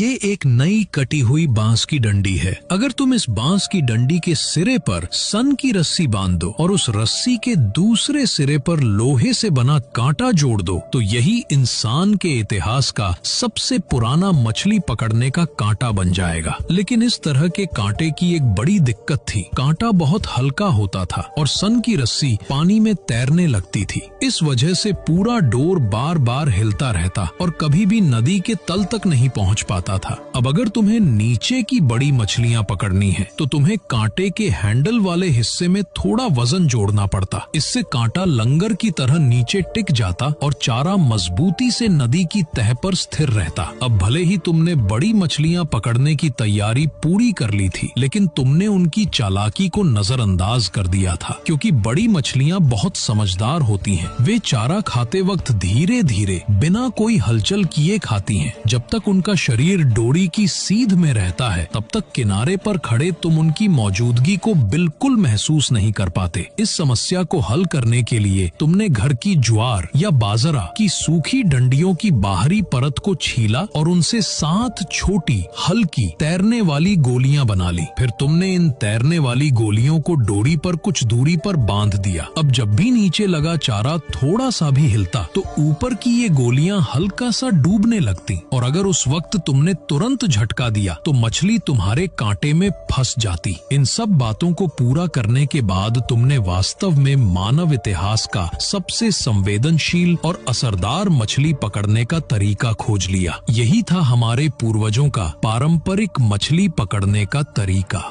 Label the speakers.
Speaker 1: ये एक नई कटी हुई बांस की डंडी है। अगर तुम इस बांस की डंडी के सिरे पर सन की रस्सी बांध दो और उस रस्सी के दूसरे सिरे पर लोहे से बना कांटा जोड़ दो तो यही इंसान के इतिहास का सबसे पुराना मछली पकड़ने का कांटा बन जाएगा। लेकिन इस तरह के कांटे की एक बड़ी दिक्कत थी, कांटा बहुत हल्का होता था और सन की रस्सी पानी में तैरने लगती थी। इस वजह से पूरा डोर बार बार हिलता रहता और कभी भी नदी के तल तक नहीं पहुंच पाता था। अब अगर तुम्हें नीचे की बड़ी मछलियां पकड़नी है तो तुम्हें कांटे के हैंडल वाले हिस्से में थोड़ा वजन जोड़ना पड़ता। इससे कांटा लंगर की तरह नीचे टिक जाता और चारा मजबूती से नदी की तह पर स्थिर रहता। अब भले ही तुमने बड़ी मछलियां पकड़ने की तैयारी पूरी कर ली थी, लेकिन तुमने उनकी चालाकी को नजरअंदाज कर दिया था, क्योंकि बड़ी मछलियां बहुत समझदार होती हैं। वे चारा खाते वक्त धीरे धीरे बिना कोई हलचल किए खाती हैं। जब तक उनका शरीर डोरी की सीध में रहता है तब तक किनारे पर खड़े तुम उनकी मौजूदगी को बिल्कुल महसूस नहीं कर पाते। इस समस्या को हल करने के लिए तुमने घर की ज्वार या बाजरा की सूखी डंडियों की बाहरी परत को छीला और उनसे 7 छोटी हल्की तैरने वाली गोलियां बना ली। फिर तुमने इन तैरने वाली गोलियों को डोरी पर कुछ दूरी पर बांध दिया। अब जब भी नीचे लगा चारा थोड़ा सा भी हिलता तो ऊपर की ये गोलियां हल्का सा डूबने लगती और अगर उस वक्त तुमने तुरंत झटका दिया तो मछली तुम्हारे कांटे में फंस जाती। इन सब बातों को पूरा करने के बाद तुमने वास्तव में मानव इतिहास का सबसे संवेदनशील और असरदार मछली पकड़ने का तरीका खोज लिया। यही था हमारे पूर्वजों का पारंपरिक मछली पकड़ने का तरीका।